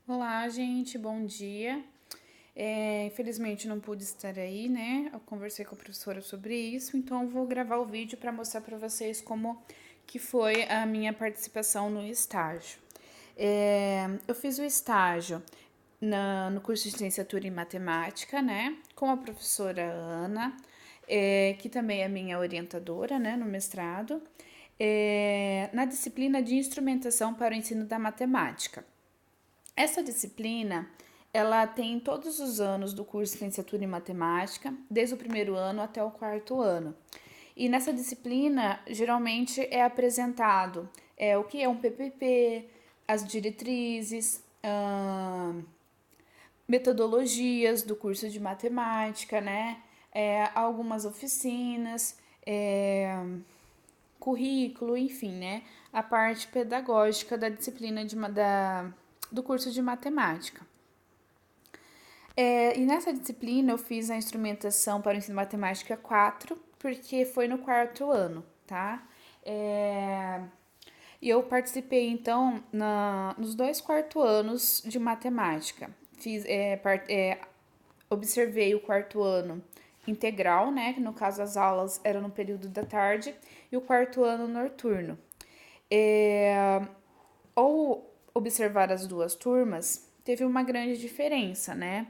Olá, gente, bom dia. Infelizmente não pude estar aí, né? Eu conversei com a professora sobre isso, então eu vou gravar o vídeo para mostrar para vocês como que foi a minha participação no estágio. Eu fiz o estágio no curso de licenciatura em matemática, né? Com a professora Ana, que também é minha orientadora, né? No mestrado, na disciplina de instrumentação para o ensino da matemática. Essa disciplina, ela tem todos os anos do curso de licenciatura em matemática, desde o primeiro ano até o quarto ano. E nessa disciplina, geralmente é apresentado o que é um PPP, as diretrizes, metodologias do curso de matemática, né? Algumas oficinas, currículo, enfim, né? A parte pedagógica da disciplina do curso de matemática. E nessa disciplina eu fiz a instrumentação para o ensino matemática 4, porque foi no quarto ano, tá? E eu participei, então, nos dois quarto anos de matemática. Observei o quarto ano integral, né? Que no caso as aulas eram no período da tarde, e o quarto ano noturno. Ao observar as duas turmas, teve uma grande diferença, né?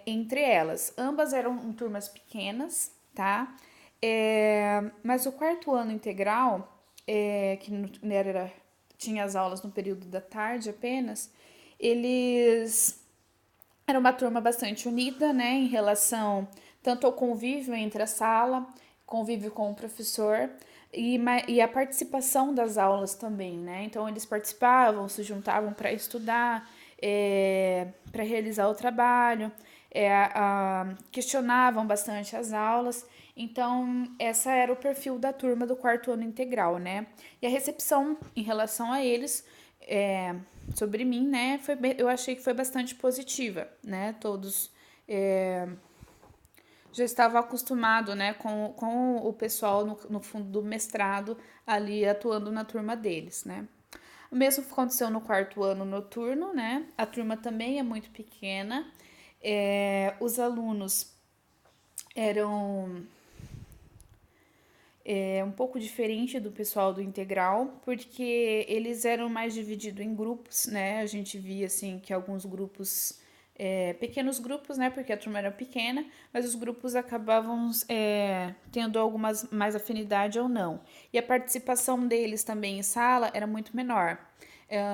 Entre elas. Ambas eram turmas pequenas, tá? Mas o quarto ano integral, tinha as aulas no período da tarde apenas, eles era uma turma bastante unida, né, em relação tanto ao convívio entre a sala, convívio com o professor e a participação das aulas também, né? Então eles participavam, se juntavam para estudar, para realizar o trabalho, questionavam bastante as aulas. Então, essa era o perfil da turma do quarto ano integral, né? E a recepção em relação a eles é, sobre mim, né, eu achei que foi bastante positiva, né? Todos já estavam acostumados, né, com o pessoal no fundo do mestrado ali atuando na turma deles, né? O mesmo aconteceu no quarto ano noturno, né? A turma também é muito pequena. Os alunos eram um pouco diferente do pessoal do integral, porque eles eram mais divididos em grupos, né? A gente via assim que alguns grupos, pequenos grupos, né? Porque a turma era pequena, mas os grupos acabavam tendo algumas mais afinidade ou não. E a participação deles também em sala era muito menor.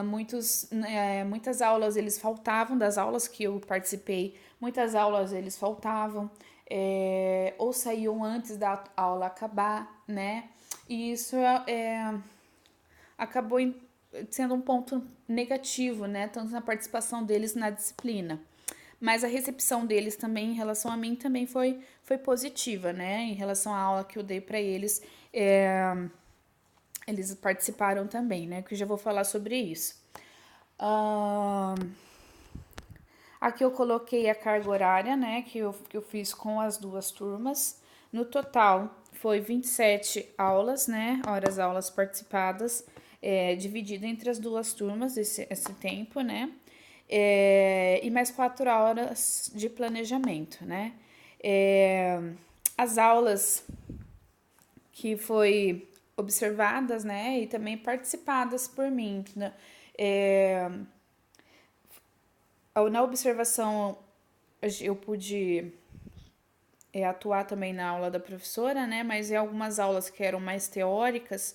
Muitas aulas eles faltavam, das aulas que eu participei, muitas aulas eles faltavam, ou saíam antes da aula acabar, né? E isso acabou sendo um ponto negativo, né? Tanto na participação deles na disciplina. Mas a recepção deles também em relação a mim também foi positiva, né? Em relação à aula que eu dei para eles, eles participaram também, né? Que eu já vou falar sobre isso. Aqui eu coloquei a carga horária, né, que eu fiz com as duas turmas. No total, foi 27 aulas, né, aulas participadas, dividido entre as duas turmas esse tempo, né, e mais 4 horas de planejamento, né. É, as aulas que foi observadas, né, e também participadas por mim, né, é, na observação eu pude atuar também na aula da professora, né? Mas em algumas aulas que eram mais teóricas,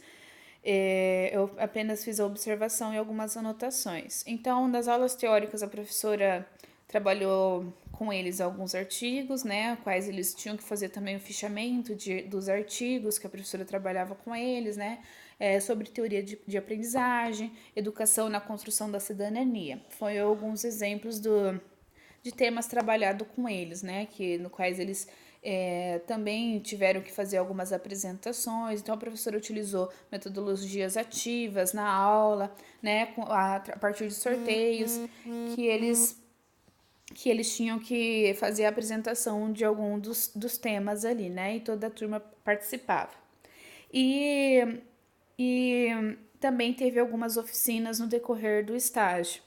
eu apenas fiz a observação e algumas anotações. Então, nas aulas teóricas, a professora trabalhou com eles alguns artigos, né? Quais eles tinham que fazer também o fichamento dos artigos que a professora trabalhava com eles, né? Sobre teoria de aprendizagem, educação na construção da cidadania. Foi alguns exemplos de temas trabalhados com eles, né? No quais eles também tiveram que fazer algumas apresentações. Então a professora utilizou metodologias ativas na aula, né? A partir de sorteios que eles que eles tinham que fazer a apresentação de algum dos temas ali, né? E toda a turma participava. E, e também teve algumas oficinas no decorrer do estágio.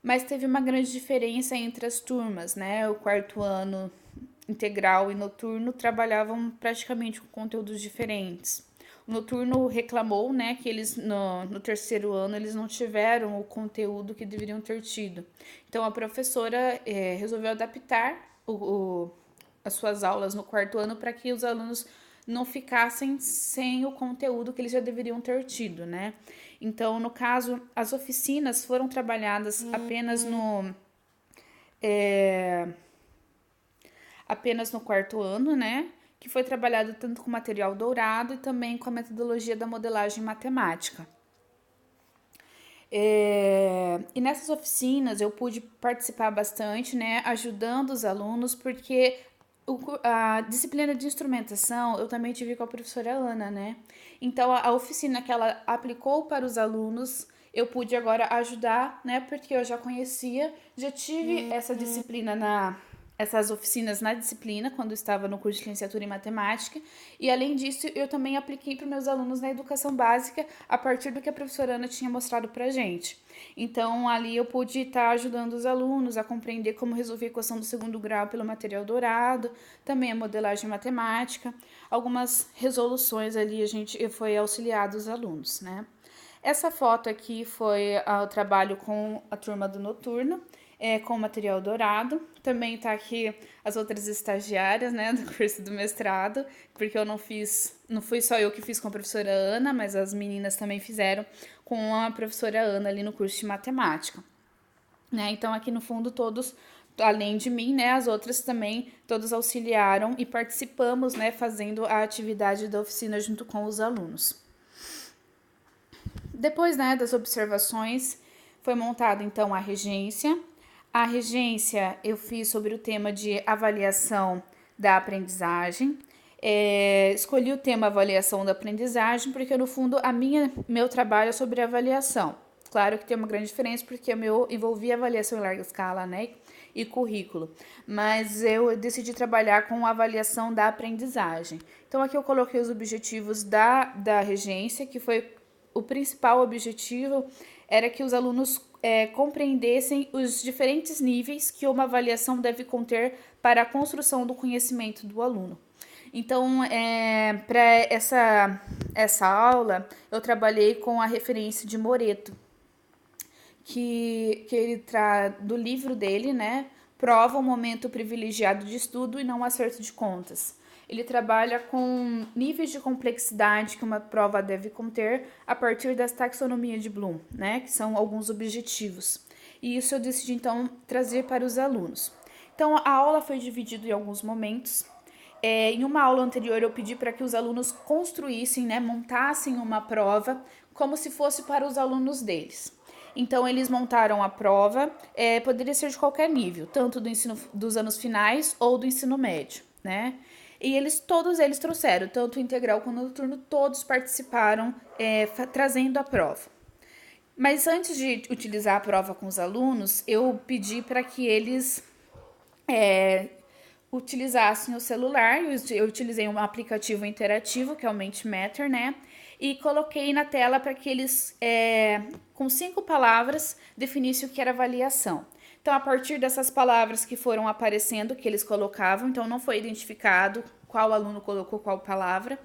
mas teve uma grande diferença entre as turmas, né? O quarto ano integral e noturno trabalhavam praticamente com conteúdos diferentes. O noturno reclamou, né, que eles no terceiro ano eles não tiveram o conteúdo que deveriam ter tido. Então a professora resolveu adaptar as suas aulas no quarto ano para que os alunos não ficassem sem o conteúdo que eles já deveriam ter tido, né? Então, no caso, as oficinas foram trabalhadas apenas no quarto ano, né? Que foi trabalhado tanto com material dourado e também com a metodologia da modelagem matemática. E nessas oficinas eu pude participar bastante, né, ajudando os alunos, porque a disciplina de instrumentação eu também tive com a professora Ana, né? Então a oficina que ela aplicou para os alunos eu pude agora ajudar, né? Porque eu já conhecia, já tive essa disciplina essas oficinas na disciplina, quando eu estava no curso de licenciatura em matemática, e além disso, eu também apliquei para os meus alunos na educação básica, a partir do que a professora Ana tinha mostrado para gente. Então, ali eu pude estar ajudando os alunos a compreender como resolver a equação do segundo grau pelo material dourado, também a modelagem matemática, algumas resoluções ali a gente foi auxiliado os alunos, né? Essa foto aqui foi o trabalho com a turma do noturno, com material dourado. Também tá aqui as outras estagiárias, né, do curso do mestrado, porque eu não fui só eu que fiz com a professora Ana, mas as meninas também fizeram com a professora Ana ali no curso de matemática, né? Então aqui no fundo todos, além de mim, né, as outras também todos auxiliaram e participamos, né, fazendo a atividade da oficina junto com os alunos. Depois, né, das observações, foi montada então a regência. A regência eu fiz sobre o tema de avaliação da aprendizagem. Escolhi o tema avaliação da aprendizagem porque, no fundo, meu trabalho é sobre avaliação. Claro que tem uma grande diferença porque o meu envolvia avaliação em larga escala, né, e currículo. Mas eu decidi trabalhar com avaliação da aprendizagem. Então, aqui eu coloquei os objetivos da regência, que foi o principal objetivo era que os alunos compreendessem os diferentes níveis que uma avaliação deve conter para a construção do conhecimento do aluno. Então, para essa aula, eu trabalhei com a referência de Moreto, que ele do livro dele, né, prova um momento privilegiado de estudo e não acerto de contas. Ele trabalha com níveis de complexidade que uma prova deve conter a partir das taxonomia de Bloom, né, que são alguns objetivos. E isso eu decidi, então, trazer para os alunos. Então, a aula foi dividida em alguns momentos. Em uma aula anterior, eu pedi para que os alunos construíssem, né, montassem uma prova como se fosse para os alunos deles. Então, eles montaram a prova, poderia ser de qualquer nível, tanto do ensino dos anos finais ou do ensino médio, né? E todos eles trouxeram, tanto o integral quanto o noturno, todos participaram trazendo a prova. Mas antes de utilizar a prova com os alunos, eu pedi para que eles utilizassem o celular. Eu utilizei um aplicativo interativo, que é o Mentimeter, né? E coloquei na tela para que eles, com 5 palavras, definissem o que era avaliação. Então, a partir dessas palavras que foram aparecendo, que eles colocavam, então não foi identificado qual aluno colocou qual palavra,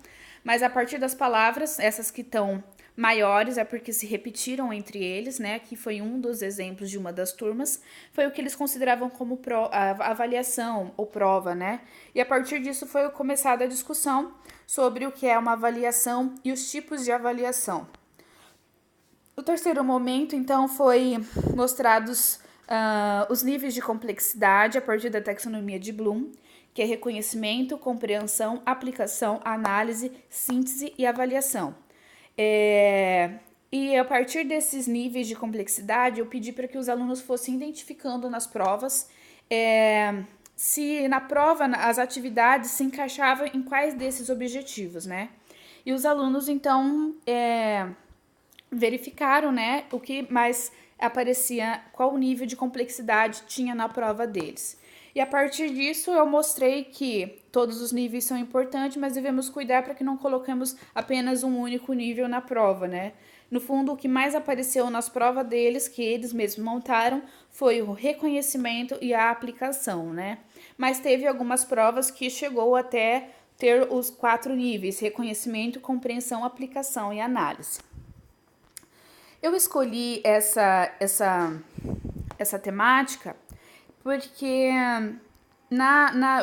mas a partir das palavras, essas que estão maiores, é porque se repetiram entre eles, né? Que foi um dos exemplos de uma das turmas, foi o que eles consideravam como avaliação ou prova, né? E a partir disso foi começada a discussão sobre o que é uma avaliação e os tipos de avaliação. O terceiro momento, então, foi mostrados os níveis de complexidade a partir da taxonomia de Bloom, que é reconhecimento, compreensão, aplicação, análise, síntese e avaliação. E a partir desses níveis de complexidade, eu pedi para que os alunos fossem identificando nas provas se na prova as atividades se encaixavam em quais desses objetivos, né? E os alunos, então, verificaram, né, o que mais aparecia, qual nível de complexidade tinha na prova deles. E a partir disso eu mostrei que todos os níveis são importantes, mas devemos cuidar para que não coloquemos apenas um único nível na prova, né? No fundo, o que mais apareceu nas provas deles, que eles mesmos montaram, foi o reconhecimento e a aplicação, né? Mas teve algumas provas que chegou até ter os 4 níveis: reconhecimento, compreensão, aplicação e análise. Eu escolhi essa temática porque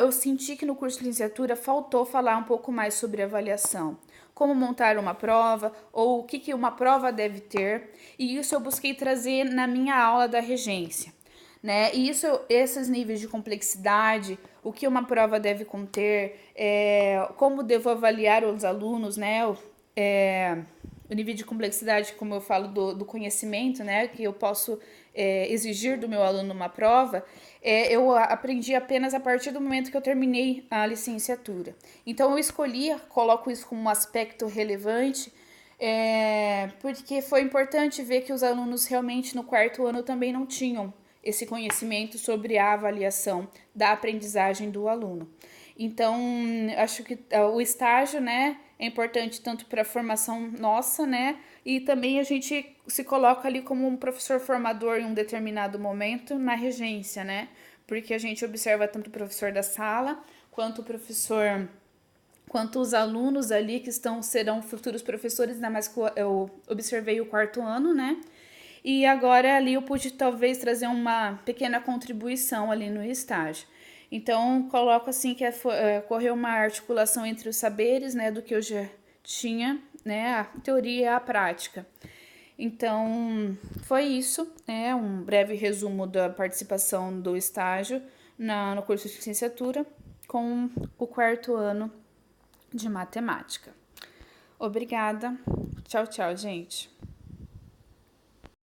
eu senti que no curso de licenciatura faltou falar um pouco mais sobre avaliação, como montar uma prova ou o que uma prova deve ter, e isso eu busquei trazer na minha aula da regência, né? E esses níveis de complexidade, o que uma prova deve conter, como devo avaliar os alunos, né? O nível de complexidade, como eu falo, do conhecimento, né, que eu posso exigir do meu aluno numa prova, eu aprendi apenas a partir do momento que eu terminei a licenciatura. Então, eu coloco isso como um aspecto relevante, porque foi importante ver que os alunos realmente no 4º ano também não tinham esse conhecimento sobre a avaliação da aprendizagem do aluno. Então, acho que o estágio, né, é importante tanto para a formação nossa, né, e também a gente se coloca ali como um professor formador em um determinado momento na regência, né, porque a gente observa tanto o professor da sala quanto os alunos ali que serão futuros professores, ainda mais que eu observei o 4º ano, né, e agora ali eu pude talvez trazer uma pequena contribuição ali no estágio. Então, coloco assim que ocorreu uma articulação entre os saberes, né, do que eu já tinha, né, a teoria e a prática. Então, foi isso, né, um breve resumo da participação do estágio no curso de licenciatura com o 4º ano de matemática. Obrigada. Tchau, tchau, gente.